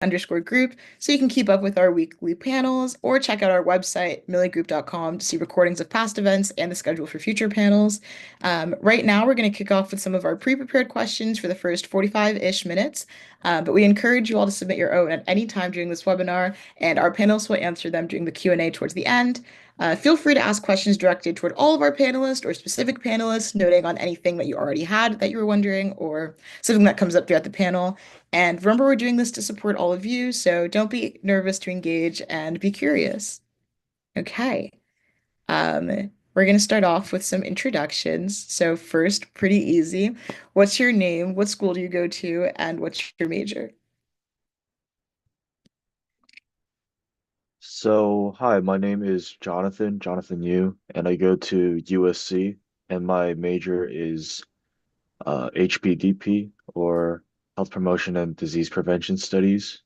Millie_group so you can keep up with our weekly panels or check out our website, milligroup.com, to see recordings of past events and the schedule for future panels. Right now, we're going to kick off with some of our pre-prepared questions for the first 45-ish minutes, but we encourage you all to submit your own at any time during this webinar, and our panelists will answer them during the Q&A towards the end. Feel free to ask questions directed toward all of our panelists or specific panelists, noting on anything that you already had that you were wondering or something that comes up throughout the panel. And remember, we're doing this to support all of you, so don't be nervous to engage and be curious. Okay. We're going to start off with some introductions. So first, pretty easy. What's your name? What school do you go to? And what's your major? So, hi, my name is Jonathan Yu, and I go to USC, and my major is HPDP, or Health Promotion and Disease Prevention Studies.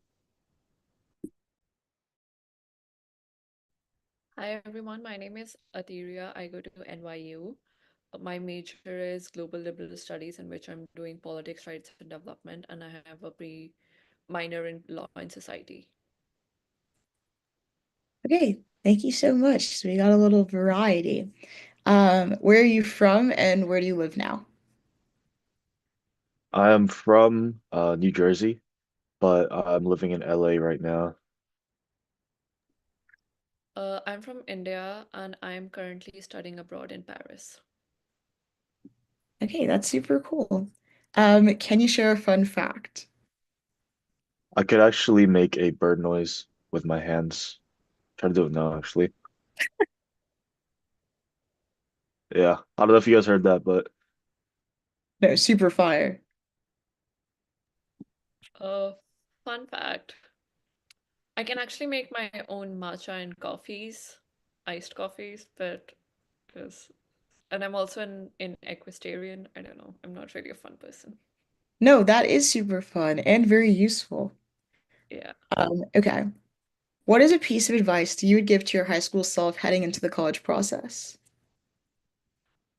Hi everyone, my name is Atiria. I go to NYU. My major is Global Liberal Studies, in which I'm doing politics, rights, and development, and I have a pre minor in law and society. Okay, thank you so much. So we got a little variety. Where are you from and where do you live now? I am from New Jersey, but I'm living in LA right now. I'm from India and I'm currently studying abroad in Paris. Okay, that's super cool. Can you share a fun fact? I could actually make a bird noise with my hands. Try to do it now, actually. Yeah, I don't know if you guys heard that, but No, super fire. Uh, Fun fact, I can actually make my own matcha and coffees, iced coffees, but because and I'm also in equestrian. I don't know. I'm not really a fun person. No, that is super fun and very useful. Yeah. Okay. What is a piece of advice that you would give to your high school self heading into the college process?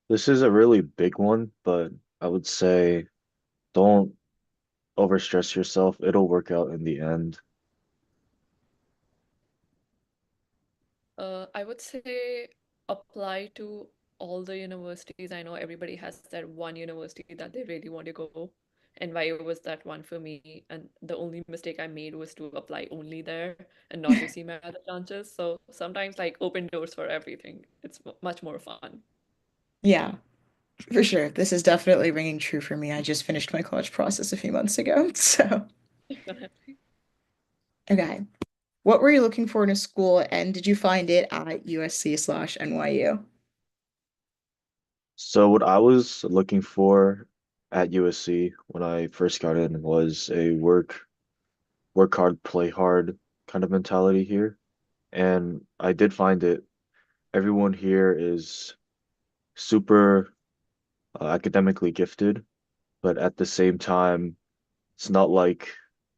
this is a really big one, but I would say don't overstress yourself. It'll work out in the end. I would say apply to all the universities. I know everybody has that one university that they really want to go. NYU was that one for me, and the only mistake I made was to apply only there and not to see my other chances. So sometimes, like, open doors for everything. It's much more fun. Yeah, for sure. This is definitely ringing true for me. I just finished my college process a few months ago. So, okay. What were you looking for in a school and did you find it at USC/NYU? So what I was looking for at USC when I first got in was a work hard, play hard kind of mentality here. And I did find it. Everyone here is super academically gifted, but at the same time, it's not like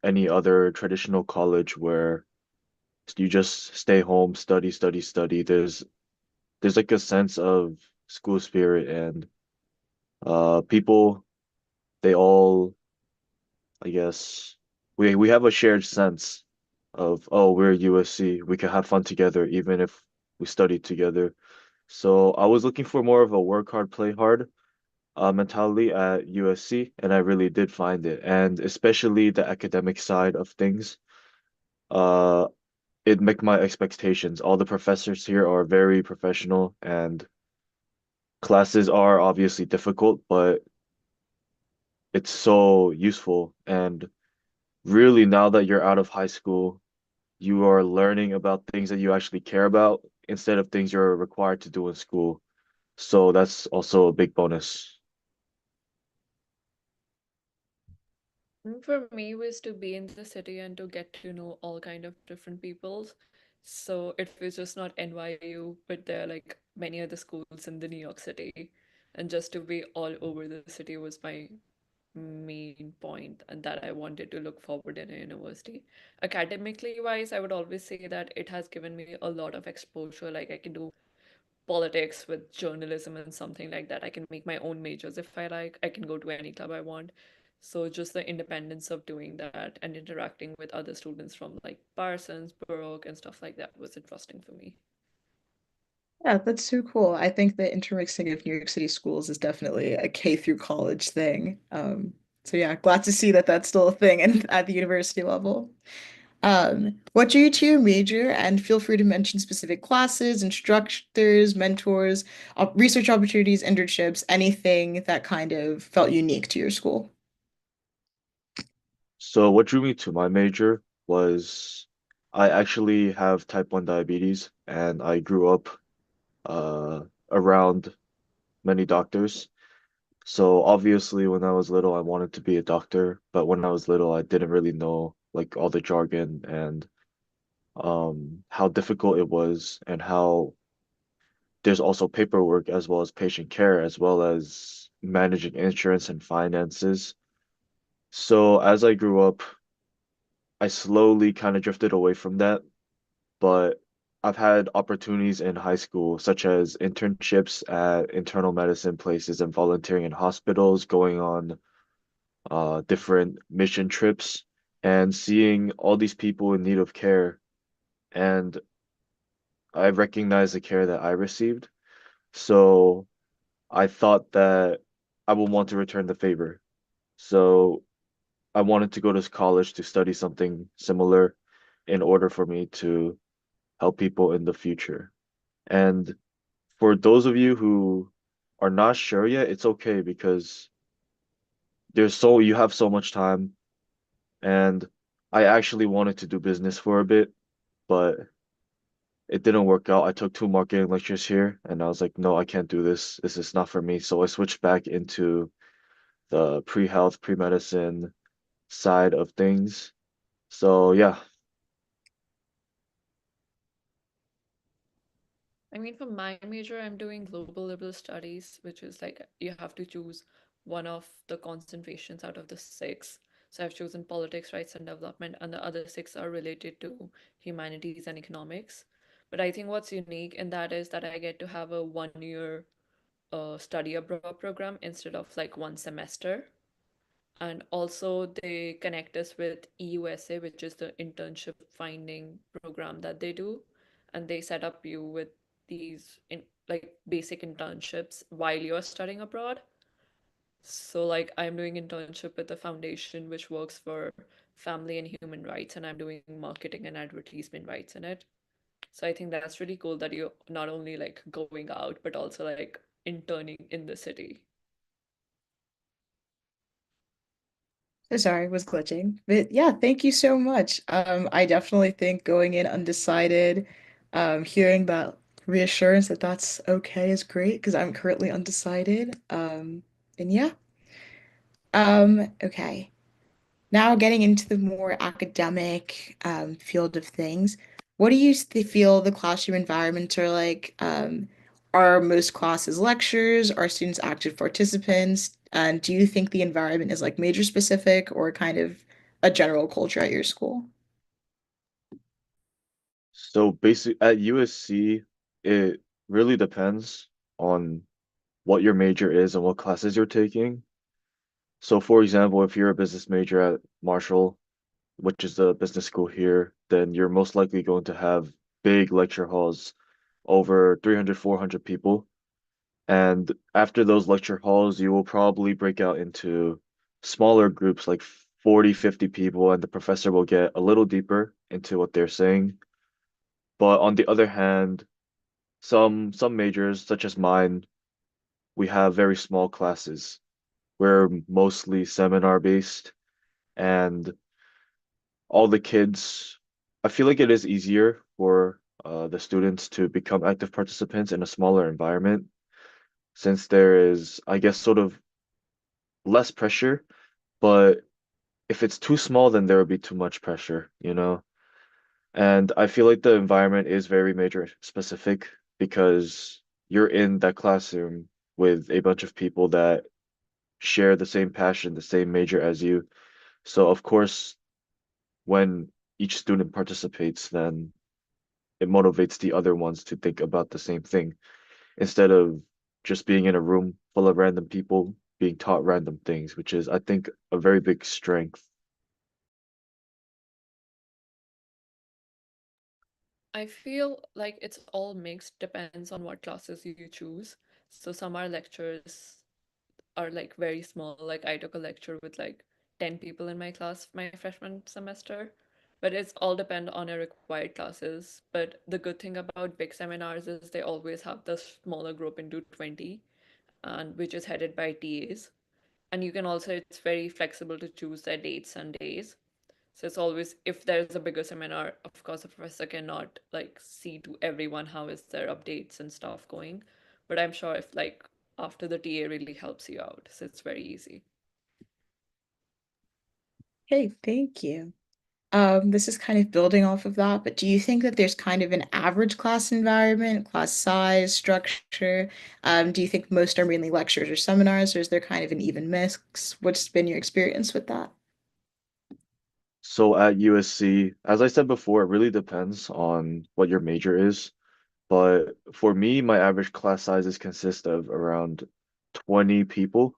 any other traditional college where you just stay home, study, study, study. There's like a sense of school spirit and people they all I guess we have a shared sense of, oh, we're USC, we can have fun together even if we study together. So I was looking for more of a work hard, play hard mentality at USC, and I really did find it, and especially the academic side of things. Uh, it met my expectations. All the professors here are very professional, and classes are obviously difficult, but it's so useful. And really, now that you're out of high school, you are learning about things that you actually care about instead of things you're required to do in school. So that's also a big bonus. For me was to be in the city and to get to know all kind of different peoples. So it was just not NYU, but there are like many other schools in the New York City. And just to be all over the city was my main point and that I wanted to look forward in a university. Academically wise, I would always say that it has given me a lot of exposure. Like I can do politics with journalism and something like that. I can make my own majors if I like. I can go to any club I want. So just the independence of doing that and interacting with other students from like Parsons, Baruch, and stuff like that was interesting for me. Yeah, that's so cool. I think the intermixing of New York City schools is definitely a K through college thing. So yeah, glad to see that that's still a thing and at the university level. What drew you to your major? And feel free to mention specific classes, instructors, mentors, research opportunities, internships, anything that kind of felt unique to your school. So what drew me to my major was I actually have type 1 diabetes and I grew up uh, around many doctors. So obviously when I was little I wanted to be a doctor, but when I was little I didn't really know like all the jargon and how difficult it was and how there's also paperwork as well as patient care as well as managing insurance and finances. So as I grew up, I slowly kind of drifted away from that, but I've had opportunities in high school, such as internships at internal medicine places and volunteering in hospitals, going on different mission trips and seeing all these people in need of care. And I recognize the care that I received. So I thought that I would want to return the favor. So I wanted to go to college to study something similar in order for me to help people in the future. And for those of you who are not sure yet, it's okay because you have so much time. And I actually wanted to do business for a bit, but it didn't work out. I took two marketing lectures here and I was like, no, I can't do this. This is not for me. So I switched back into the pre-health, pre-medicine side of things. So yeah. I mean, for my major, I'm doing global liberal studies, which is like you have to choose one of the concentrations out of the six. So I've chosen politics, rights, and development, and the other six are related to humanities and economics. But I think what's unique in that is that I get to have a 1 year study abroad program instead of like one semester. And also, they connect us with EUSA, which is the internship finding program that they do. And they set up you with these like basic internships while you're studying abroad. So, like, I'm doing internship with a foundation which works for family and human rights, and I'm doing marketing and advertisement rights in it. So, I think that's really cool that you're not only like going out, but also like interning in the city. So sorry, was glitching. But yeah, thank you so much. I definitely think going in undecided, hearing that reassurance that that's okay is great because I'm currently undecided. And yeah. Okay. Now getting into the more academic field of things, what do you feel the classroom environments are like? Are most classes lectures? Are students active participants? And do you think the environment is like major specific or kind of a general culture at your school? So basic at USC, it really depends on what your major is and what classes you're taking. So for example, if you're a business major at Marshall, which is the business school here, then you're most likely going to have big lecture halls over 300, 400 people. And after those lecture halls, you will probably break out into smaller groups like 40, 50 people, and the professor will get a little deeper into what they're saying. But on the other hand, some majors, such as mine, we have very small classes. We're mostly seminar based, and all the kids, I feel like it is easier for the students to become active participants in a smaller environment since there is, I guess, sort of less pressure. But if it's too small, then there would be too much pressure, you know? And I feel like the environment is very major specific because you're in that classroom with a bunch of people that share the same passion, the same major as you. So of course, when each student participates, then it motivates the other ones to think about the same thing instead of just being in a room full of random people. being taught random things, which is, I think, a very big strength. I feel like it's all mixed, depends on what classes you choose. So some are lectures are like very small. Like I took a lecture with like 10 people in my class my freshman semester. But it's all depend on your required classes. But the good thing about big seminars is they always have the smaller group into 20 and which is headed by TAs. And you can also it's very flexible to choose their dates and days. So it's always if there's a bigger seminar, of course a professor cannot like see to everyone how is their updates and stuff going. But I'm sure if like after the TA really helps you out, so it's very easy. Hey, thank you. This is kind of building off of that, but do you think that there's kind of an average class environment, class size, structure? Do you think most are mainly lectures or seminars, or is there kind of an even mix? What's been your experience with that? So at USC, as I said before, it really depends on what your major is. But for me, my average class sizes consist of around 20 people.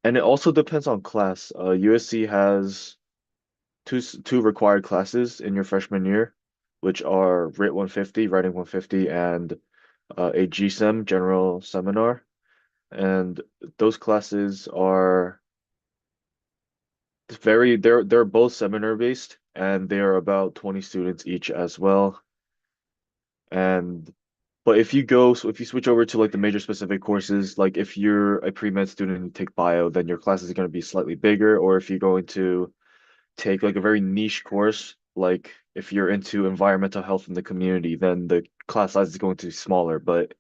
And it also depends on class. USC has two required classes in your freshman year, which are Writ 150, Writing 150, and a GSEM, General Seminar. And those classes are they're both seminar based, and they are about 20 students each as well. And but if you switch over to like the major specific courses, like if you're a pre-med student and you take bio, then your classes are going to be slightly bigger. Or if you're going to take like a very niche course, like if you're into environmental health in the community, then the class size is going to be smaller. But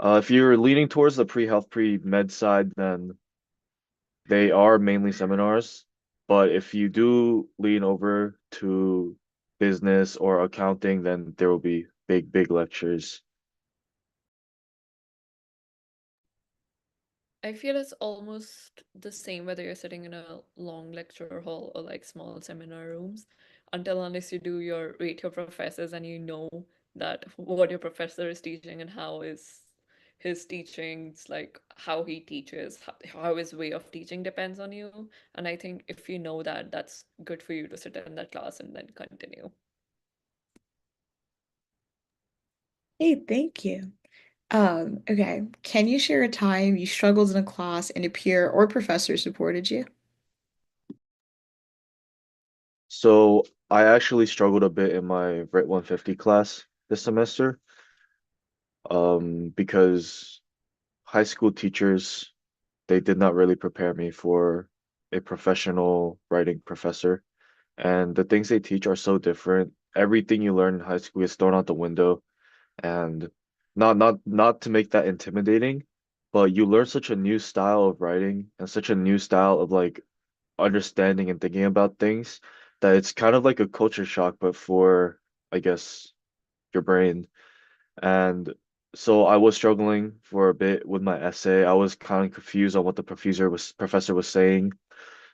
if you're leaning towards the pre-health, pre-med side, then they are mainly seminars. But if you do lean over to business or accounting, then there will be big lectures. I feel it's almost the same whether you're sitting in a long lecture hall or like small seminar rooms, until unless you do your rate your professors and you know that what your professor is teaching and how is his teachings, like how he teaches, how his way of teaching depends on you. And I think if you know that, that's good for you to sit in that class and then continue. Hey, thank you. Okay. Can you share a time you struggled in a class and a peer or professor supported you? So I actually struggled a bit in my Writ 150 class this semester, because high school teachers, they did not really prepare me for a professional writing professor. And the things they teach are so different. Everything you learn in high school is thrown out the window. And not to make that intimidating, but you learn such a new style of writing and such a new style of like understanding and thinking about things that it's kind of like a culture shock, but for, I guess, your brain. And so I was struggling for a bit with my essay. I was kind of confused on what the professor was saying.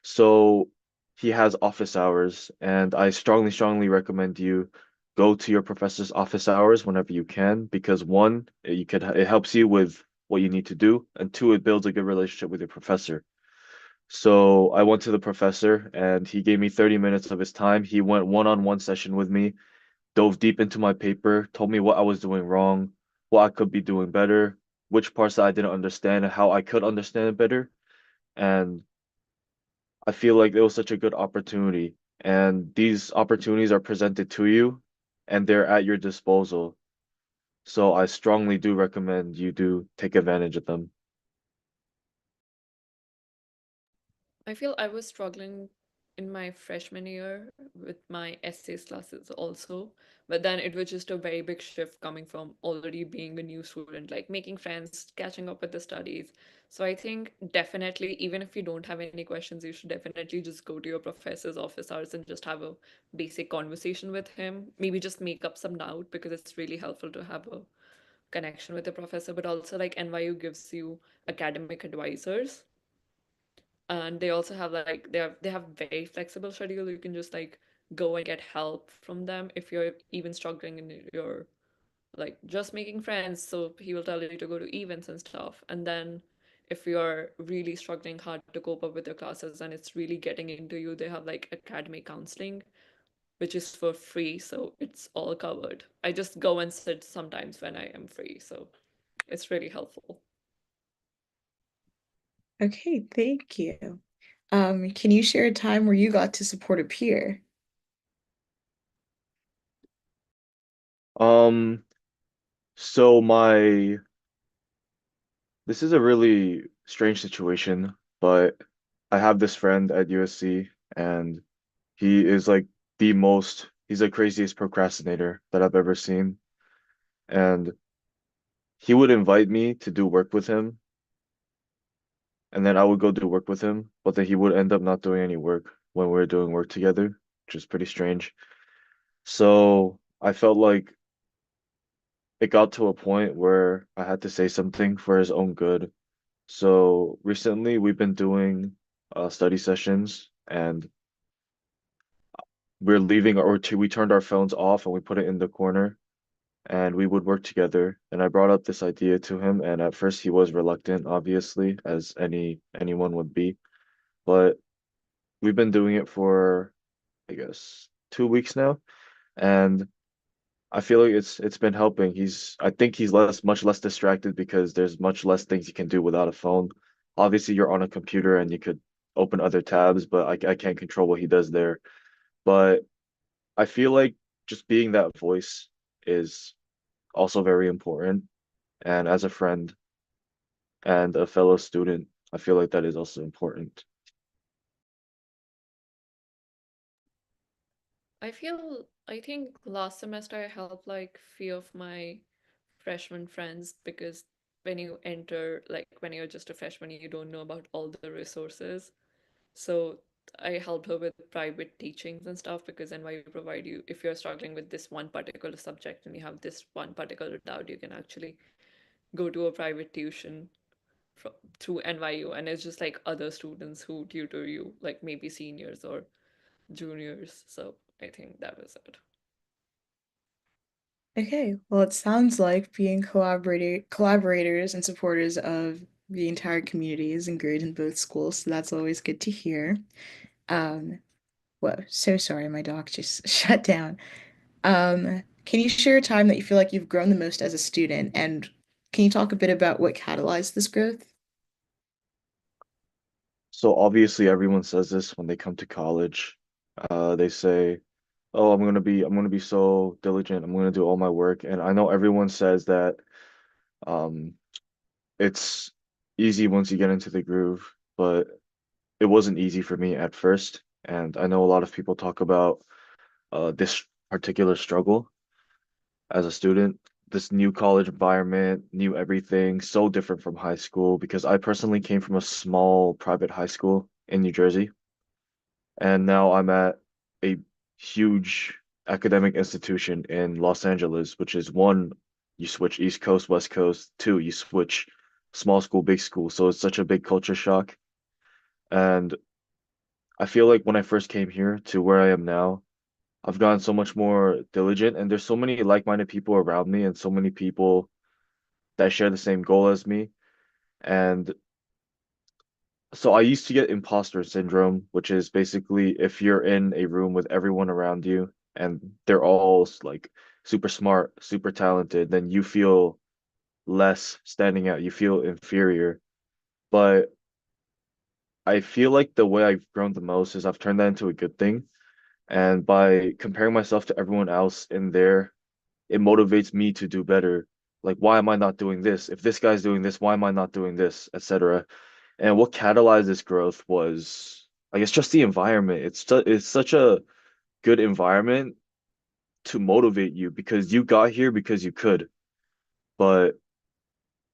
So he has office hours, and I strongly recommend you go to your professor's office hours whenever you can, because one, it helps you with what you need to do, and two, it builds a good relationship with your professor. So I went to the professor and he gave me 30 minutes of his time. He went one-on-one session with me, dove deep into my paper, told me what I was doing wrong, what I could be doing better, which parts that I didn't understand, and how I could understand it better. And I feel like it was such a good opportunity. And these opportunities are presented to you and they're at your disposal. So I strongly do recommend you do take advantage of them. I feel I was struggling in my freshman year with my essays classes also, but then it was just a very big shift coming from already being a new student, like making friends, catching up with the studies. So I think definitely, even if you don't have any questions, you should definitely just go to your professor's office hours and just have a basic conversation with him. Maybe just make up some doubt because it's really helpful to have a connection with the professor, but also like NYU gives you academic advisors and they also have like they have very flexible schedule. You can just like go and get help from them if you're even struggling in your like just making friends. So he will tell you to go to events and stuff, and then if you're really struggling hard to cope up with your classes and it's really getting into you, they have like academic counseling, which is for free, so it's all covered. I just go and sit sometimes when I am free, so it's really helpful. Okay, thank you. Can you share a time where you got to support a peer? Um, so my this is a really strange situation, but I have this friend at USC and he is like he's the craziest procrastinator that I've ever seen. And he would invite me to do work with him, and then I would go do work with him, but then he would end up not doing any work when we were doing work together, which is pretty strange. So I felt like it got to a point where I had to say something for his own good. So recently we've been doing study sessions and we're leaving or two we turned our phones off and we put it in the corner and we would work together. And I brought up this idea to him and at first he was reluctant, obviously, as anyone would be. But we've been doing it for I guess 2 weeks now. And I feel like it's been helping. I think he's much less distracted because there's much less things you can do without a phone. Obviously, you're on a computer and you could open other tabs, but I can't control what he does there. But I feel like just being that voice is also very important. And as a friend and a fellow student, I feel like that is also important. I think last semester I helped like few of my freshman friends because when you enter, like when you're just a freshman, you don't know about all the resources. So I helped her with private teachings and stuff because NYU provide you, if you're struggling with this one particular subject and you have this one particular doubt, you can actually go to a private tuition from, through NYU, and it's just like other students who tutor you, like maybe seniors or juniors. So I think that was it. Okay, well, it sounds like being collaborators and supporters of the entire community is great in both schools, so that's always good to hear. Um, Whoa, so sorry, my doc just shut down. Can you share a time that you feel like you've grown the most as a student, and can you talk a bit about what catalyzed this growth? So obviously everyone says this when they come to college. They say, "Oh, I'm gonna be so diligent. I'm gonna do all my work." And I know everyone says that um it's easy once you get into the groove, but it wasn't easy for me at first. And I know a lot of people talk about this particular struggle as a student, this new college environment, new everything, so different from high school because I personally came from a small private high school in New Jersey, and now I'm at a huge academic institution in Los Angeles, which is one, you switch East Coast, West Coast, two, you switch small school, big school. So it's such a big culture shock. And I feel like when I first came here to where I am now, I've gotten so much more diligent, and there's so many like-minded people around me, and so many people that share the same goal as me. And so I used to get imposter syndrome, which is basically if you're in a room with everyone around you and they're all like super smart, super talented, then you feel less standing out, you feel inferior. But I feel like the way I've grown the most is I've turned that into a good thing. And by comparing myself to everyone else in there, it motivates me to do better. Like, why am I not doing this? If this guy's doing this, why am I not doing this, etc. And what catalyzed this growth was, I guess, just the environment. It's such a good environment to motivate you because you got here because you could, but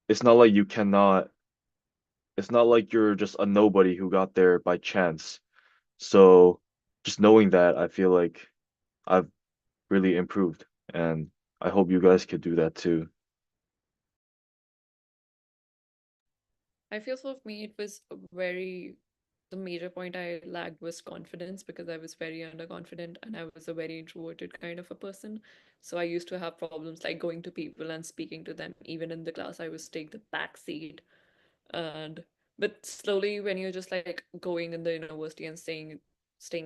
it's not like you cannot, it's not like you're just a nobody who got there by chance. So just knowing that, I feel like I've really improved, and I hope you guys could do that too. I feel for me, it was very, the major point I lacked was confidence because I was very underconfident and I was a very introverted kind of a person. So I used to have problems like going to people and speaking to them. Even in the class, I was take the back seat And but slowly when you're just like going in the university and staying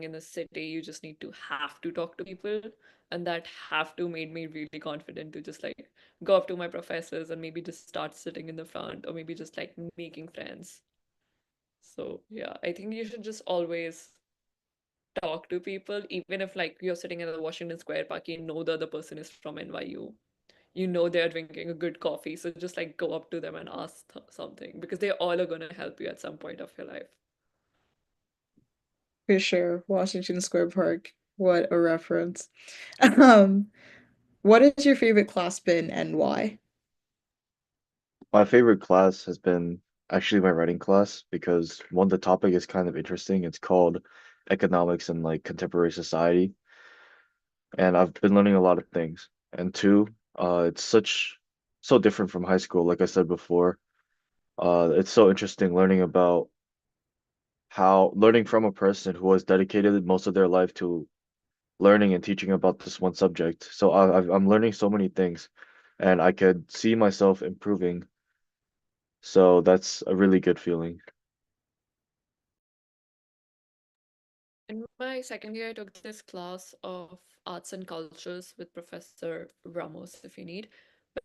in the city, you just need to have to talk to people. And that have to made me really confident to just like go up to my professors and maybe just start sitting in the front or maybe just like making friends. So yeah, I think you should just always talk to people, even if like you're sitting in the Washington Square Park, you know the other person is from NYU. You know they're drinking a good coffee, so just like go up to them and ask something because they all are gonna help you at some point of your life. For sure. Washington Square Park. What a reference. Um, what is your favorite class been and why? My favorite class has been actually my writing class because one, the topic is kind of interesting. It's called economics and like contemporary society, and I've been learning a lot of things. And two, it's so different from high school. Like I said before, it's so interesting learning about how learning from a person who has dedicated most of their life to learning and teaching about this one subject. So I'm learning so many things, and I could see myself improving. So that's a really good feeling. In my second year, I took this class of arts and cultures with Professor Ramos, if you need.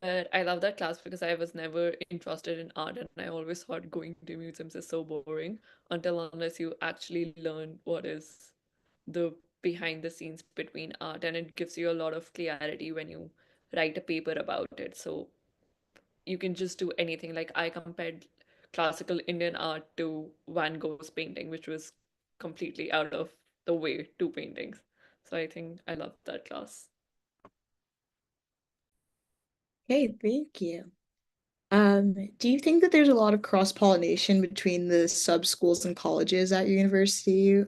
But I love that class because I was never interested in art and I always thought going to museums is so boring until unless you actually learn what is the behind the scenes between art, and it gives you a lot of clarity when you write a paper about it. So you can just do anything. Like I compared classical Indian art to Van Gogh's painting, which was completely out of the way two paintings. So I think I love that class. Hey, thank you. Do you think that there's a lot of cross-pollination between the sub-schools and colleges at your university?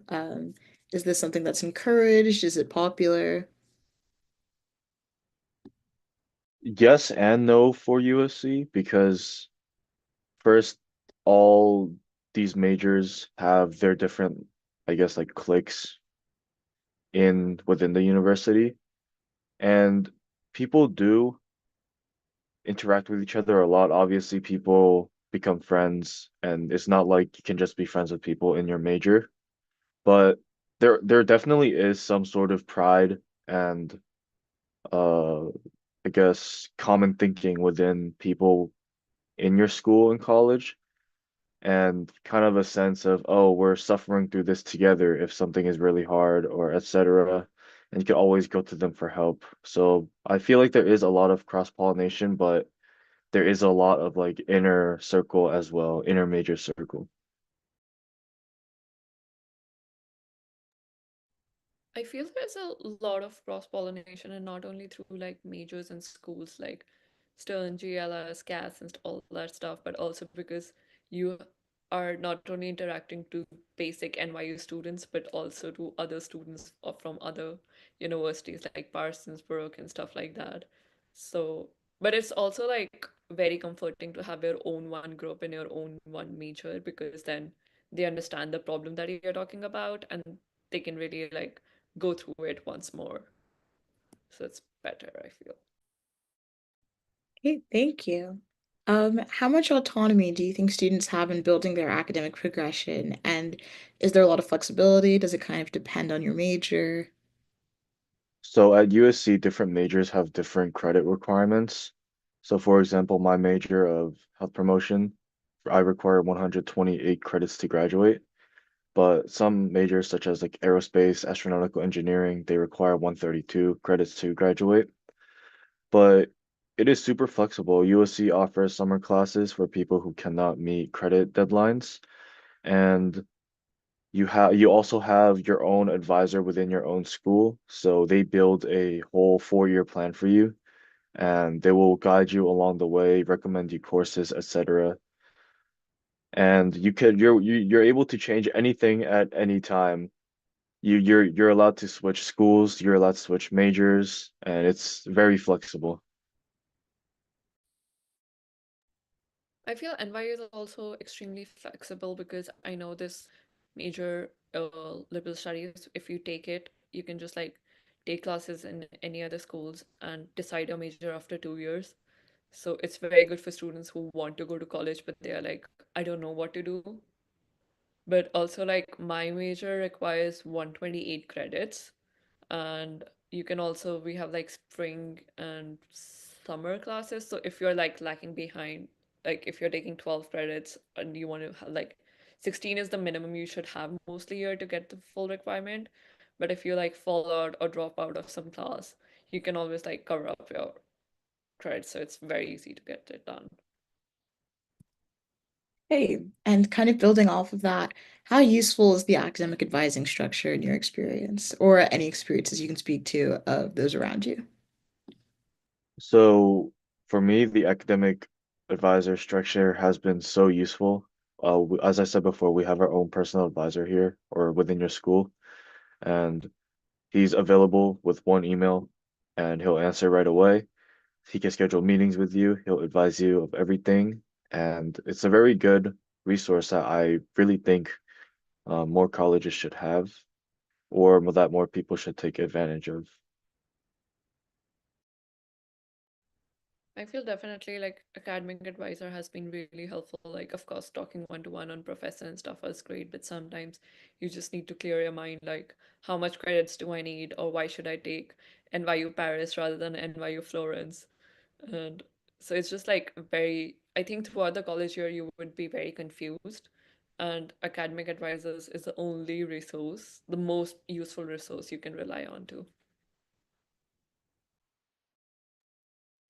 Is this something that's encouraged? Is it popular? Yes and no for USC because first, all these majors have their different, I guess, like cliques in within the university, and people do interact with each other a lot. Obviously, people become friends, and it's not like you can just be friends with people in your major, but there definitely is some sort of pride and uh I guess common thinking within people in your school and college and kind of a sense of, oh, we're suffering through this together if something is really hard or etc. And you can always go to them for help. So I feel like there is a lot of cross-pollination, but there is a lot of like inner circle as well, inner major circle. I feel there's a lot of cross pollination, and not only through like majors and schools like Stern, GLS, CAS, and all that stuff, but also because you are not only interacting to basic NYU students, but also to other students from other universities like Parsons, Brook, and stuff like that. So, but it's also like very comforting to have your own one group in your own one major because then they understand the problem that you're talking about and they can really like go through it once more. So it's better, I feel. Okay, thank you. How much autonomy do you think students have in building their academic progression? And is there a lot of flexibility? Does it kind of depend on your major? So at USC, different majors have different credit requirements. So for example, my major of health promotion, I require 128 credits to graduate. But some majors such as like aerospace, astronautical engineering, they require 132 credits to graduate. But it is super flexible. USC offers summer classes for people who cannot meet credit deadlines, and you also have your own advisor within your own school. So they build a whole 4-year plan for you, and they will guide you along the way, recommend you courses, etc. And you're able to change anything at any time. You're allowed to switch schools, you're allowed to switch majors, and it's very flexible. I feel NYU is also extremely flexible because I know this major liberal studies, if you take it, you can just like take classes in any other schools and decide your major after 2 years. So it's very good for students who want to go to college, but they are like I don't know what to do. But also, like, my major requires 128 credits, and you can also, we have like spring and summer classes. So if you're like lacking behind, like if you're taking 12 credits and you want to have like 16 is the minimum you should have mostly here to get the full requirement. But if you like fall out or drop out of some class, you can always like cover up your credits. So it's very easy to get it done. Hey, and kind of building off of that, how useful is the academic advising structure in your experience, or any experiences you can speak to of those around you? So for me, the academic advisor structure has been so useful. As I said before, we have our own personal advisor here or within your school, and he's available with one email and he'll answer right away. He can schedule meetings with you, he'll advise you of everything, and it's a very good resource that I really think more colleges should have, or that more people should take advantage of. I feel definitely like academic advisor has been really helpful. Like, of course, talking one to one on professor and stuff is great, but sometimes you just need to clear your mind like, how much credits do I need, or why should I take NYU Paris rather than NYU Florence? And so it's just like very, I think throughout the college year, you would be very confused. And academic advisors is the only resource, the most useful resource you can rely on to.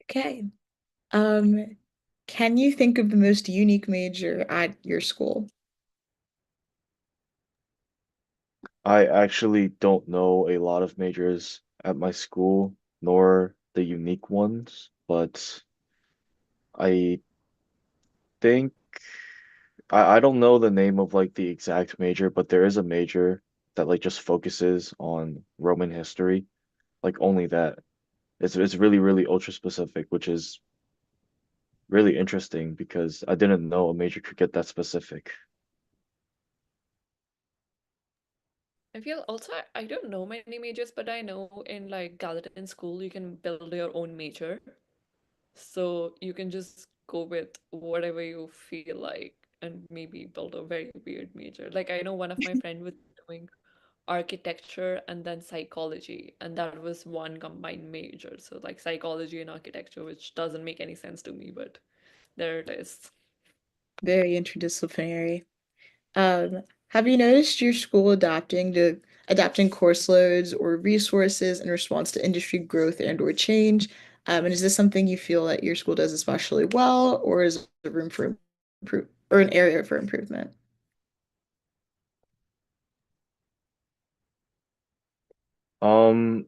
Okay. Um, can you think of the most unique major at your school? I actually don't know a lot of majors at my school, nor the unique ones, but I think I don't know the name of like the exact major, but there is a major that like just focuses on Roman history, like only that. It's really, really ultra specific, which is really interesting because I didn't know a major could get that specific. I feel also, I don't know many majors, but I know in like Gallatin School, you can build your own major. So you can just go with whatever you feel like and maybe build a very weird major. Like I know one of my friend was doing architecture and then psychology, and that was one combined major. So like psychology and architecture, which doesn't make any sense to me, but there it is. Very interdisciplinary. Have you noticed your school adapting course loads or resources in response to industry growth and or change? And is this something you feel that your school does especially well, or is there room for improve or an area for improvement?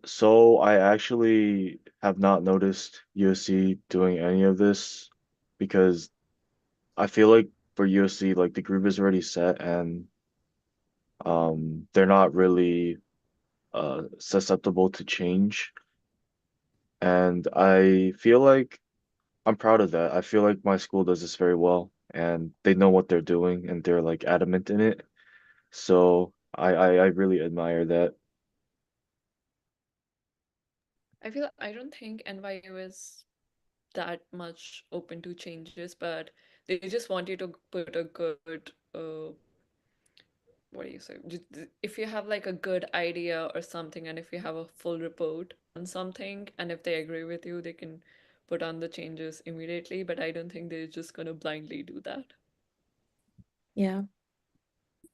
So I actually have not noticed USC doing any of this because I feel like for USC, like the group is already set and they're not really susceptible to change. And I feel like I'm proud of that. I feel like my school does this very well and they know what they're doing and they're like adamant in it. So I really admire that. I feel I don't think NYU is that much open to changes, but they just want you to put a good what do you say? If you have like a good idea or something, and if you have a full report on something, and if they agree with you, they can put on the changes immediately. But I don't think they're just gonna blindly do that. Yeah.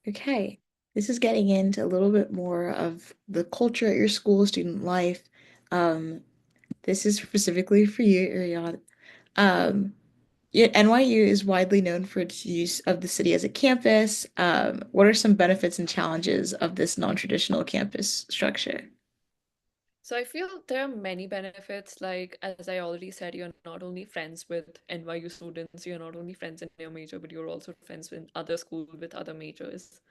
Okay. This is getting into a little bit more of the culture at your school, student life. Um, this is specifically for you, Ariana. Um, Yeah, NYU is widely known for its use of the city as a campus. What are some benefits and challenges of this non-traditional campus structure? So I feel there are many benefits. Like as I already said, you're not only friends with NYU students, you're not only friends in your major, but you're also friends with other schools with other majors.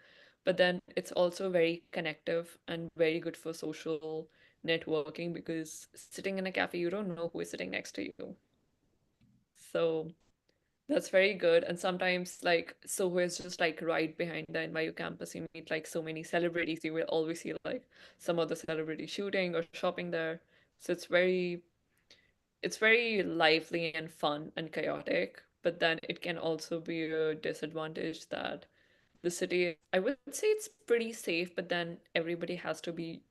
But then it's also very connective and very good for social networking because sitting in a cafe, you don't know who is sitting next to you. So that's very good. And sometimes, like, Soho is just like right behind the NYU campus. You meet like so many celebrities. You will always see like some of the celebrity shooting or shopping there. So it's very lively and fun and chaotic. but then it can also be a disadvantage that the city, I would say it's pretty safe, but then everybody has to be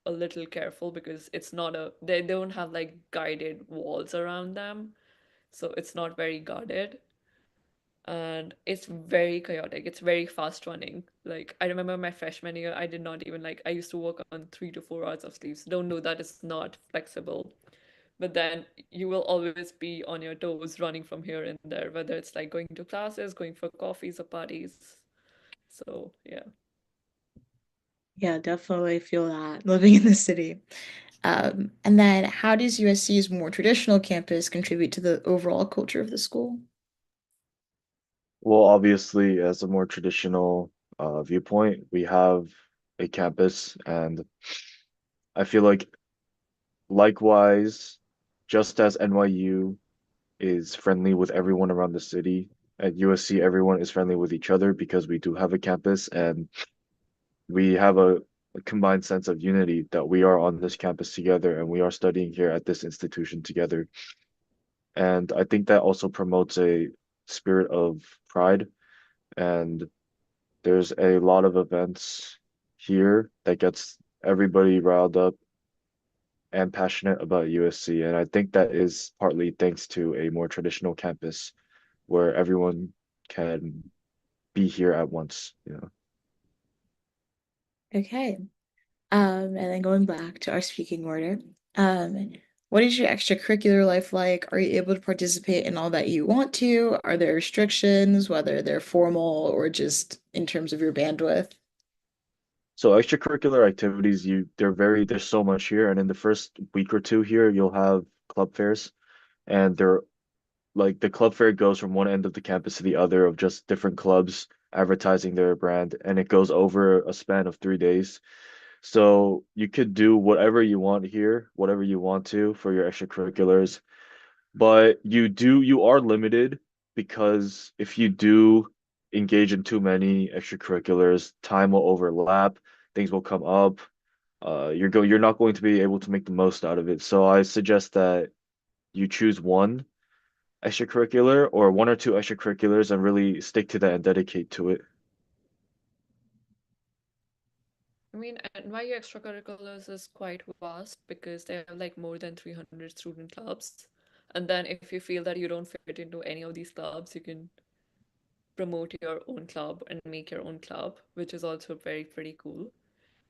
a little careful because it's not a, they don't have like guided walls around them. So it's not very guarded and it's very chaotic. It's very fast running. Like I remember my freshman year, I did not even like I used to work on 3 to 4 hours of sleeps. Don't know that it's not flexible. But then you will always be on your toes running from here and there, whether it's like going to classes, going for coffees or parties. So yeah. Yeah, definitely feel that living in the city. And then how does USC's more traditional campus contribute to the overall culture of the school? Well, obviously, as a more traditional viewpoint, we have a campus, and I feel like likewise, just as NYU is friendly with everyone around the city, at USC, everyone is friendly with each other because we do have a campus and we have a combined sense of unity that we are on this campus together and we are studying here at this institution together. And I think that also promotes a spirit of pride. And there's a lot of events here that gets everybody riled up and passionate about USC. And I think that is partly thanks to a more traditional campus where everyone can be here at once, you know. Okay. And then going back to our speaking order, um, what is your extracurricular life like? Are you able to participate in all that you want to? Are there restrictions, whether they're formal or just in terms of your bandwidth? So extracurricular activities, there's so much here. And in the first week or two here, you'll have club fairs. And they're like the club fair goes from one end of the campus to the other of just different clubs advertising their brand. And it goes over a span of 3 days. So you could do whatever you want here, whatever you want to for your extracurriculars. But you are limited because if you do engage in too many extracurriculars, time will overlap, things will come up. You're not going to be able to make the most out of it. So I suggest that you choose one extracurricular or one or two extracurriculars and really stick to that and dedicate to it. I mean, NYU extracurriculars is quite vast because they have like more than 300 student clubs. And then if you feel that you don't fit into any of these clubs, you can promote your own club and make your own club, which is also very, pretty cool.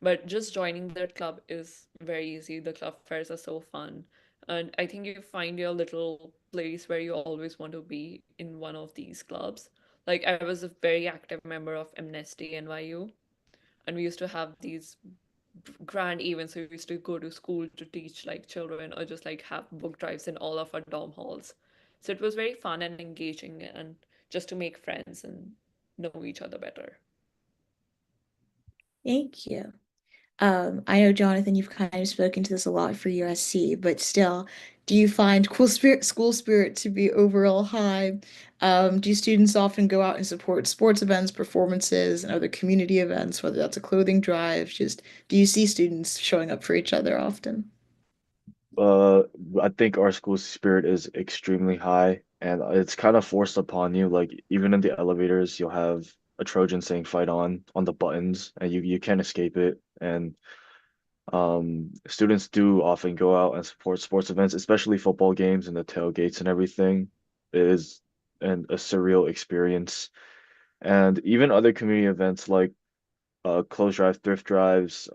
But just joining that club is very easy. The club fairs are so fun. And I think you find your little place where you always want to be in one of these clubs. Like I was a very active member of Amnesty NYU, and we used to have these grand events. So we used to go to school to teach like children or just like have book drives in all of our dorm halls. So it was very fun and engaging and just to make friends and know each other better. Thank you. I know, Jonathan, you've kind of spoken to this a lot for USC, but still, do you find school spirit to be overall high? Do students often go out and support sports events, performances, and other community events, whether that's a clothing drive? Just do you see students showing up for each other often? Uh, I think our school spirit is extremely high and it's kind of forced upon you. Like even in the elevators, you'll have a Trojan saying fight on the buttons and you can't escape it. And students do often go out and support sports events, especially football games and the tailgates and everything. It is a surreal experience. And even other community events like clothes drive, thrift drives,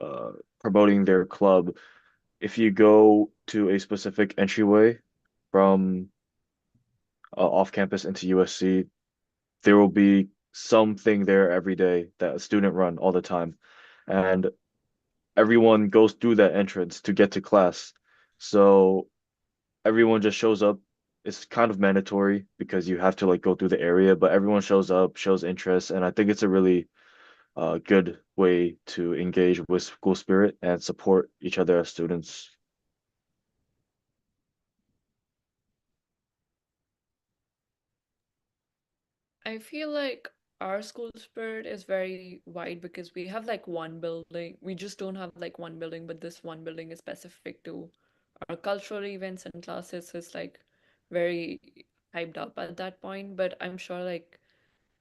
promoting their club. If you go to a specific entryway from off campus into USC, there will be something there every day that a student run all the time. And everyone goes through that entrance to get to class. So everyone just shows up. It's kind of mandatory because you have to like go through the area, but everyone shows up, shows interest, and I think it's a really good way to engage with school spirit and support each other as students. I feel like our school spirit is very wide because we have like one building. We just don't have like one building, but this one building is specific to our cultural events and classes. So it's like very hyped up at that point, but I'm sure like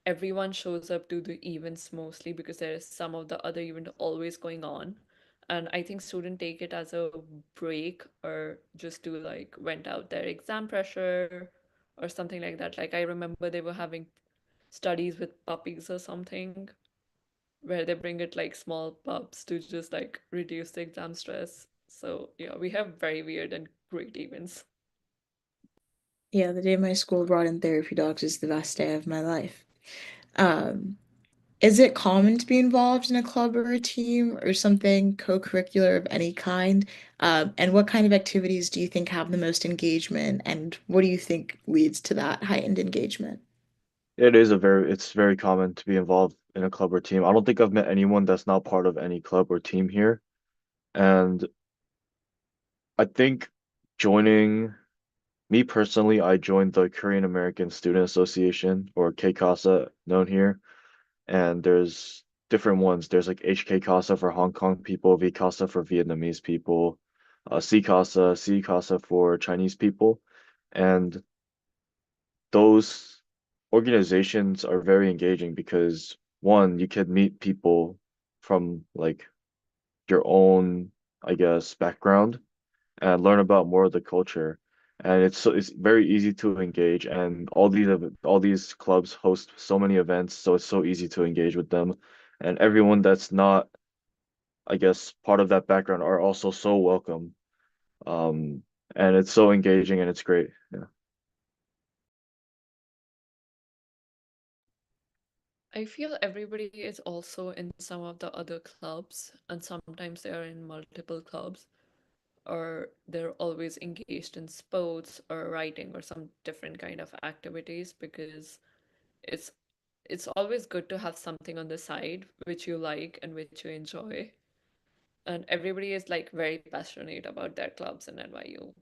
everyone shows up to the events mostly because there is some of the other event always going on. And I think students take it as a break or just to like vent out their exam pressure or something like that. Like I remember they were having studies with puppies or something where they bring it like small pups to just like reduce the exam stress. So yeah, we have very weird and great events. Yeah, the day my school brought in therapy dogs is the best day of my life. Um, is it common to be involved in a club or a team or something co-curricular of any kind? And what kind of activities do you think have the most engagement, and what do you think leads to that heightened engagement? It's very common to be involved in a club or team. I don't think I've met anyone that's not part of any club or team here. And I think joining me personally, I joined the Korean American Student Association, or KCASA known here. And there's different ones. There's like HK Casa for Hong Kong people, V Casa for Vietnamese people, C Casa, C Casa for Chinese people. And those organizations are very engaging because one, you can meet people from like your own, I guess, background and learn about more of the culture. And it's very easy to engage, and all these clubs host so many events, so it's so easy to engage with them. And everyone that's not, I guess, part of that background are also so welcome. Um, and it's so engaging and it's great. Yeah. I feel everybody is also in some of the other clubs, and sometimes they are in multiple clubs, or they're always engaged in sports or writing or some different kind of activities because it's it's always good to have something on the side which you like and which you enjoy. And everybody is like very passionate about their clubs in NYU.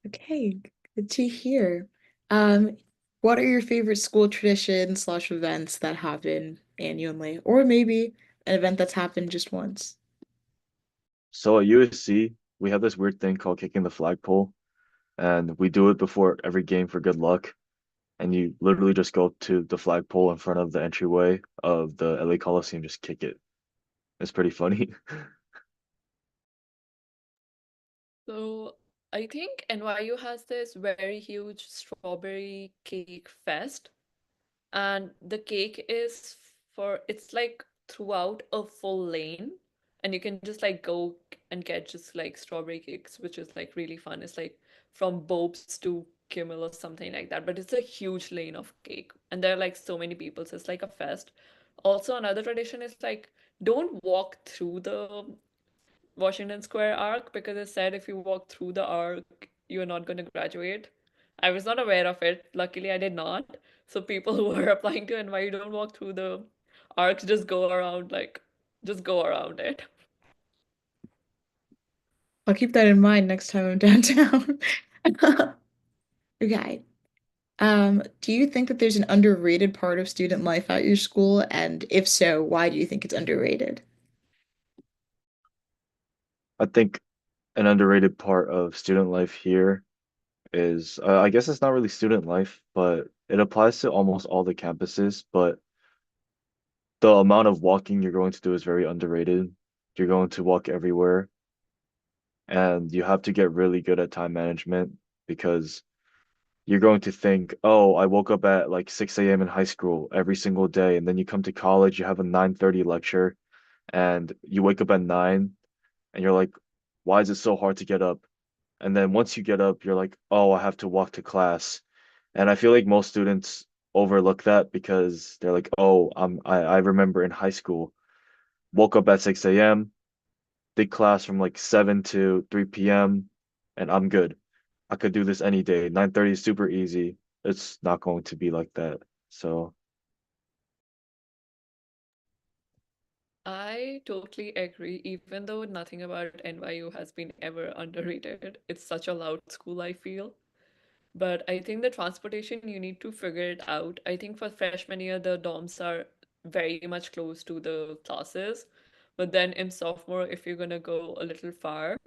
Okay, good to hear. Um, what are your favorite school traditions slash events that happen annually, or maybe an event that's happened just once? So at USC, we have this weird thing called kicking the flagpole, and we do it before every game for good luck. And you literally just go up to the flagpole in front of the entryway of the LA Coliseum, just kick it. It's pretty funny. So I think NYU has this very huge strawberry cake fest, and the cake is for it's like throughout a full lane, and you can just like go and get just like strawberry cakes, which is like really fun. It's like from Bob's to Kimmel or something like that, but it's a huge lane of cake, and there are like so many people, so it's like a fest. Also, another tradition is like don't walk through the Washington Square arc because it said if you walk through the arc, you're not going to graduate. I was not aware of it. Luckily, I did not. So people who are applying to NYU don't walk through the arcs, just go around, like, just go around it. I'll keep that in mind next time I'm downtown. Okay. Do you think that there's an underrated part of student life at your school? And if so, why do you think it's underrated? I think an underrated part of student life here is, I guess it's not really student life, but it applies to almost all the campuses. But the amount of walking you're going to do is very underrated. You're going to walk everywhere, and you have to get really good at time management because you're going to think, oh, I woke up at like 6 a.m. in high school every single day, and then you come to college, you have a 9:30 lecture, and you wake up at 9, and you're like, why is it so hard to get up? And then once you get up, you're like, oh, I have to walk to class. And I feel like most students overlook that because they're like, oh, I remember in high school, woke up at 6 a.m., did class from like 7 to 3 p.m., and I'm good. I could do this any day. 9:30 is super easy. It's not going to be like that. So I totally agree, even though nothing about NYU has been ever underrated. It's such a loud school, I feel. But I think the transportation, you need to figure it out. I think for freshman year, the dorms are very much close to the classes. But then in sophomore, if you're gonna go a little far,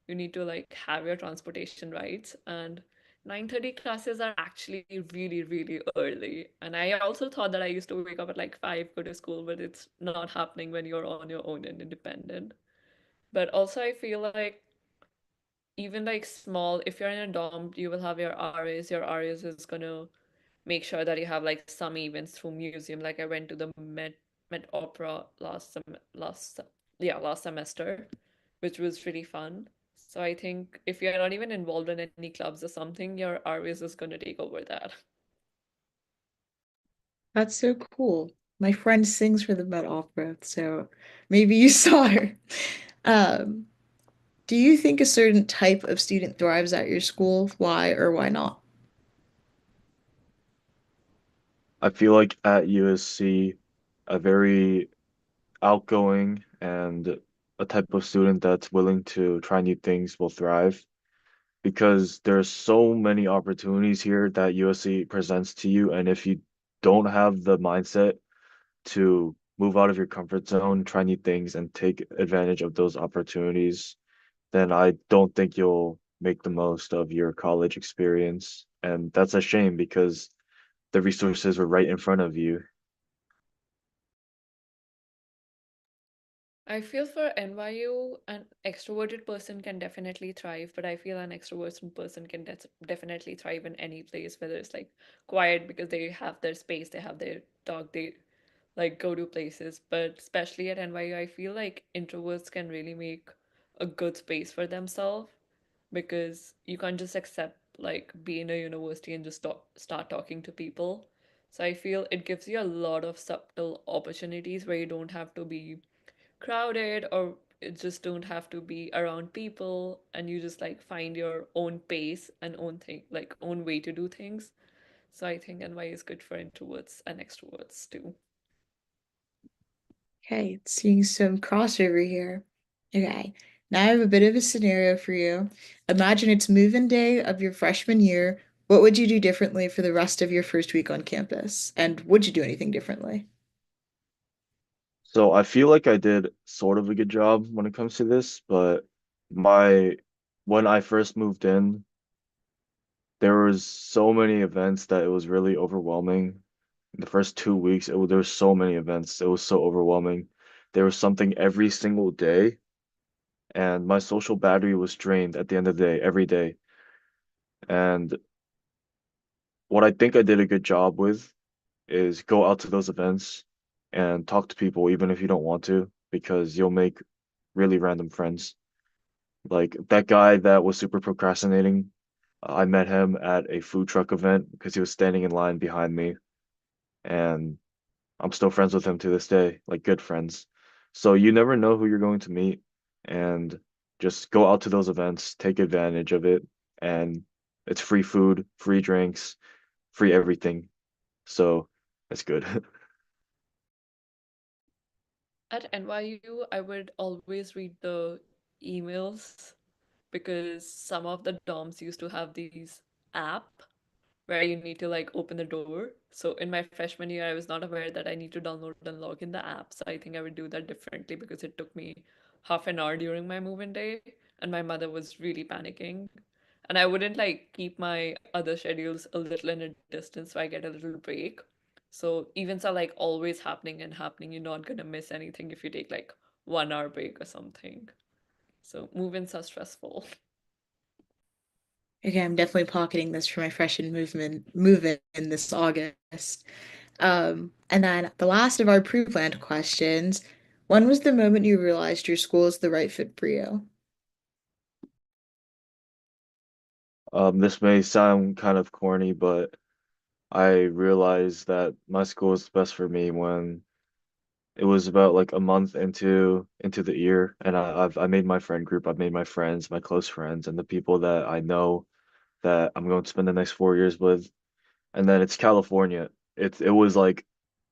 you need to like have your transportation rights. And 9:30 classes are actually really, really early. And I also thought that I used to wake up at like 5, go to school, but it's not happening when you're on your own and independent. But also, I feel like even like small, if you're in a dorm, you will have your RAs. Your RAs is gonna make sure that you have like some events through museum. Like I went to the Met Opera last semester, which was really fun. So I think if you're not even involved in any clubs or something, your RAs is gonna take over that. That's so cool. My friend sings for the Met Opera, so maybe you saw her. Um, do you think a certain type of student thrives at your school? Why or why not? I feel like at USC, a very outgoing and a type of student that's willing to try new things will thrive because there's so many opportunities here that USC presents to you. And if you don't have the mindset to move out of your comfort zone, try new things, and take advantage of those opportunities, then I don't think you'll make the most of your college experience. And that's a shame because the resources were right in front of you. I feel for NYU, an extroverted person can definitely thrive, but I feel an extroverted person can definitely thrive in any place, whether it's like quiet because they have their space, they have their dog, they like go to places. But especially at NYU, I feel like introverts can really make a good space for themselves because you can't just accept like be in a university and just start talking to people. So I feel it gives you a lot of subtle opportunities where you don't have to be crowded or it just don't have to be around people and you just like find your own pace and own thing like own way to do things. So I think NY is good for introverts and extroverts too. Okay, seeing some crossover here. Okay, now I have a bit of a scenario for you. Imagine it's move-in day of your freshman year. What would you do differently for the rest of your first week on campus? And would you do anything differently? So I feel like I did sort of a good job when it comes to this, but my when I first moved in, there was so many events that it was really overwhelming. The first 2 weeks, there was so many events. It was so overwhelming. There was something every single day, and my social battery was drained at the end of the day, every day. And what I think I did a good job with is go out to those events and talk to people, even if you don't want to, because you'll make really random friends. Like that guy that was super procrastinating, I met him at a food truck event because he was standing in line behind me, and I'm still friends with him to this day, like good friends. So you never know who you're going to meet, and just go out to those events, take advantage of it, and it's free food, free drinks, free everything. So it's good. At NYU, I would always read the emails because some of the dorms used to have these app where you need to like open the door. So in my freshman year, I was not aware that I need to download and log in the app. So I think I would do that differently because it took me half an hour during my move-in day, and my mother was really panicking. And I wouldn't like keep my other schedules a little in a distance so I get a little break. So events are like always happening and happening. You're not gonna miss anything if you take like 1 hour break or something. So move-ins are stressful. Okay, I'm definitely pocketing this for my freshman movement move-in this August. And then the last of our pre-planned questions, when was the moment you realized your school is the right fit for you? This may sound kind of corny, but I realized that my school is best for me when it was about like a month into the year, and I made my friend group. I've made my friends, my close friends, and the people that I know that I'm going to spend the next 4 years with. And then it's California. It was like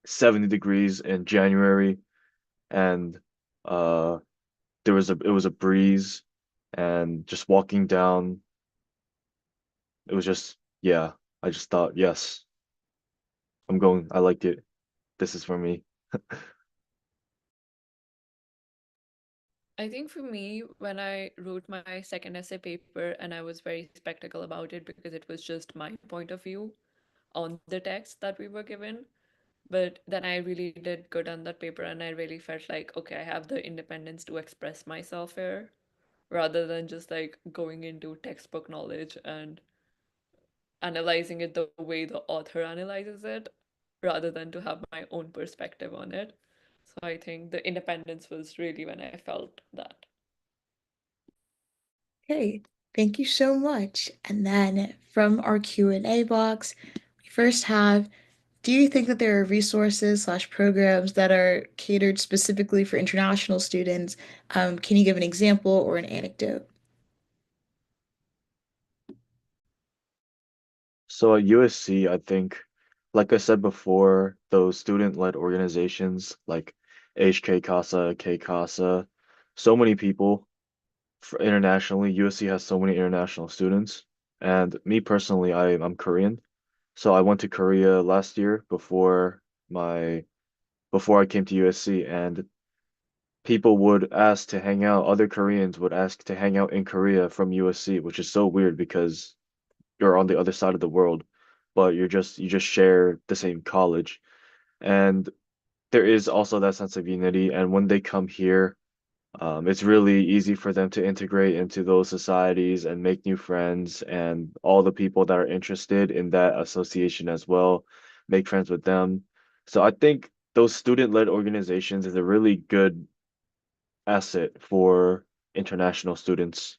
70 degrees in January, and uh it was a breeze, and just walking down, it was just yeah. I just thought, yes, I'm going. I liked it. This is for me. I think for me, when I wrote my second essay paper and I was very skeptical about it because it was just my point of view on the text that we were given. But then I really did good on that paper and I really felt like, okay, I have the independence to express myself here rather than just like going into textbook knowledge and analyzing it the way the author analyzes it rather than to have my own perspective on it. So I think the independence was really when I felt that. Okay, thank you so much. And then from our Q&A box, we first have, do you think that there are resources slash programs that are catered specifically for international students? Can you give an example or an anecdote? So at USC, I think, like I said before, those student-led organizations like HK Casa, K Casa, so many people for internationally. USC has so many international students. And me personally, I'm Korean. So I went to Korea last year my before I came to USC, and people would ask to hang out, other Koreans would ask to hang out in Korea from USC, which is so weird because you're on the other side of the world, but you just share the same college. And there is also that sense of unity. And when they come here, it's really easy for them to integrate into those societies and make new friends, and all the people that are interested in that association as well, make friends with them. So I think those student-led organizations is a really good asset for international students.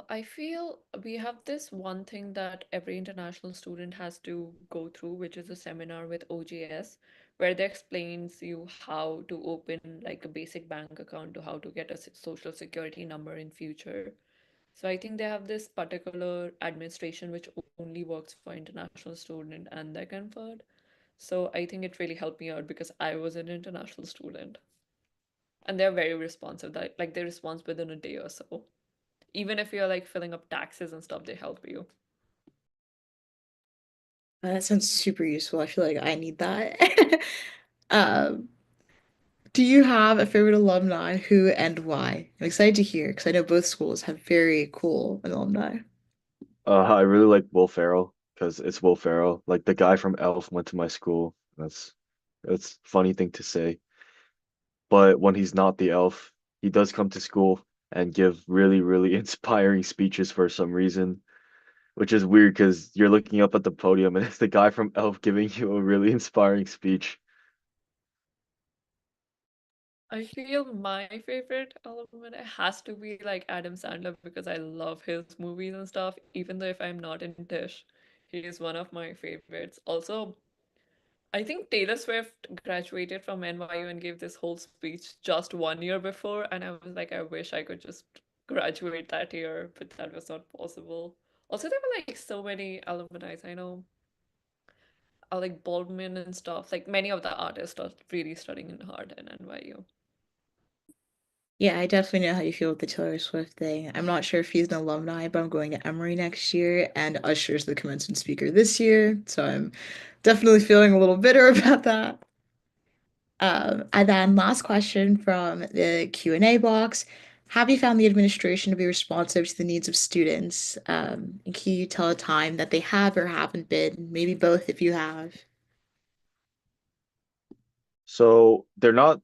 I feel we have this one thing that every international student has to go through, which is a seminar with OGS, where they explains you how to open like a basic bank account to how to get a social security number in future. So I think they have this particular administration which only works for international student and their convert. So I think it really helped me out because I was an international student. And they're very responsive. That like they respond within a day or so. Even if you're like filling up taxes and stuff, they help you. That sounds super useful. I feel like I need that. Um, do you have a favorite alumni, who and why? I'm excited to hear because I know both schools have very cool alumni. I really like Will Ferrell because it's Will Ferrell. Like the guy from Elf went to my school. That's a funny thing to say. But when he's not the elf, he does come to school and give really, really inspiring speeches for some reason, which is weird because you're looking up at the podium and it's the guy from Elf giving you a really inspiring speech. I feel my favorite element has to be like Adam Sandler because I love his movies and stuff, even though if I'm not in Tish, he is one of my favorites. Also, I think Taylor Swift graduated from NYU and gave this whole speech just 1 year before, and I was like, I wish I could just graduate that year, but that was not possible. Also, there were like so many alumni. I know, like Baldwin and stuff. Like many of the artists are really studying hard in NYU. Yeah, I definitely know how you feel with the Taylor Swift thing. I'm not sure if he's an alumni, but I'm going to Emory next year, and Usher's the commencement speaker this year, so I'm definitely feeling a little bitter about that. And then last question from the Q&A box. Have you found the administration to be responsive to the needs of students? And can you tell a time that they have or haven't been? Maybe both if you have. So they're not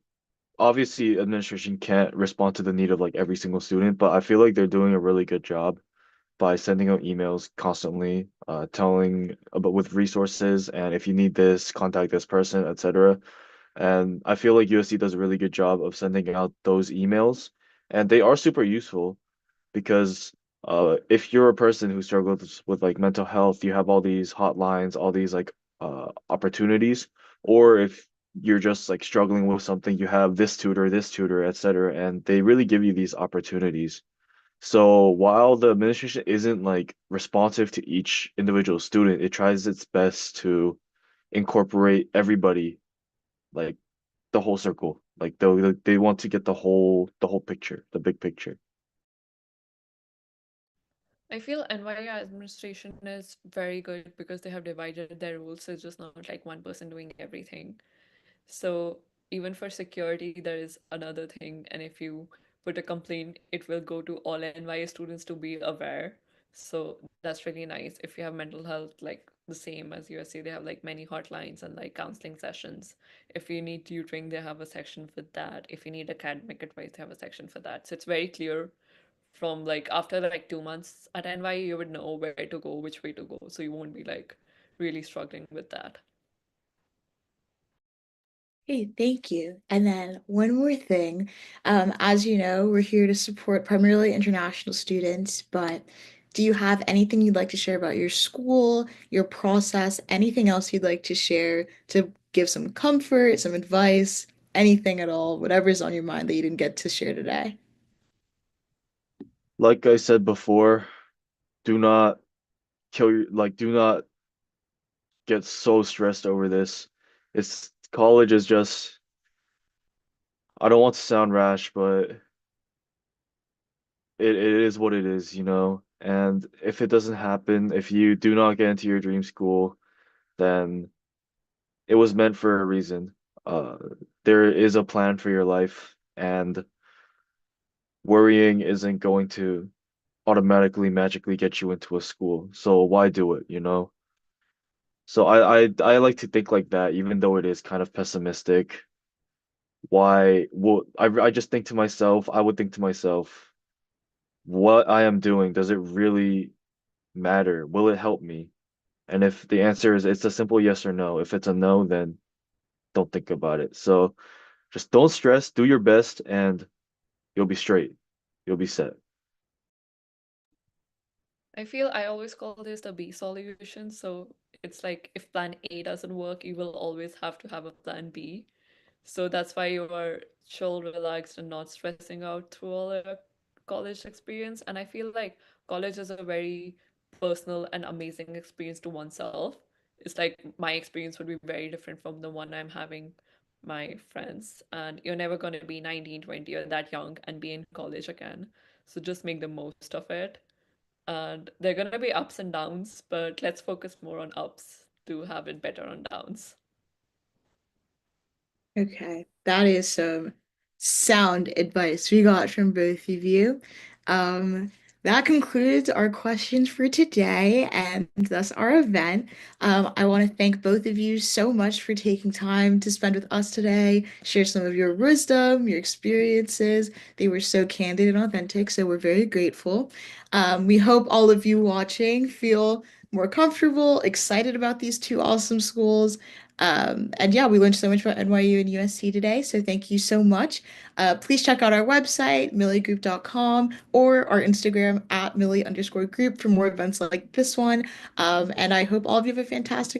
obviously administration can't respond to the need of like every single student, but I feel like they're doing a really good job by sending out emails constantly, telling about with resources and if you need this, contact this person, etc. And I feel like USC does a really good job of sending out those emails, and they are super useful because if you're a person who struggles with like mental health, you have all these hotlines, all these like opportunities, or if you're just like struggling with something, you have this tutor, etc. And they really give you these opportunities. So while the administration isn't like responsive to each individual student, it tries its best to incorporate everybody, like the whole circle. Like they want to get the whole picture, the big picture. I feel NYU administration is very good because they have divided their roles, so it's just not like one person doing everything. So even for security, there is another thing. And if you put a complaint, it will go to all NYU students to be aware. So that's really nice. If you have mental health, like the same as USC, they have like many hotlines and like counseling sessions. If you need tutoring, they have a section for that. If you need academic advice, they have a section for that. So it's very clear from like after like 2 months at NYU, you would know where to go, which way to go. So you won't be like really struggling with that. Hey, thank you. And then one more thing. As you know, we're here to support primarily international students, but do you have anything you'd like to share about your school, your process, anything else you'd like to share to give some comfort, some advice, anything at all, whatever's on your mind that you didn't get to share today? Like I said before, do not do not get so stressed over this. It's college is just, I don't want to sound rash, but it is what it is, you know? And if it doesn't happen, if you do not get into your dream school, then it was meant for a reason. Uh, there is a plan for your life, and worrying isn't going to automatically magically get you into a school. So why do it, you know? So I like to think like that, even though it is kind of pessimistic. Why well I just think to myself, I would think to myself, what I am doing, does it really matter? Will it help me? And if the answer is it's a simple yes or no. If it's a no, then don't think about it. So just don't stress, do your best, and you'll be straight. You'll be set. I feel I always call this the B solution. So it's like if plan A doesn't work, you will always have to have a plan B. So that's why you are chill, relaxed, and not stressing out through all your college experience. And I feel like college is a very personal and amazing experience to oneself. It's like my experience would be very different from the one I'm having my friends. And you're never going to be 19, 20 or that young and be in college again. So just make the most of it. And there are going to be ups and downs, but let's focus more on ups to have it better on downs. Okay, that is some sound advice we got from both of you. Um, that concludes our questions for today and thus our event. I want to thank both of you so much for taking time to spend with us today, share some of your wisdom, your experiences. They were so candid and authentic, so we're very grateful. We hope all of you watching feel more comfortable, excited about these two awesome schools. And yeah, we learned so much about NYU and USC today, so thank you so much. Please check out our website, milliegroup.com, or our Instagram at Millie_group for more events like this one. And I hope all of you have a fantastic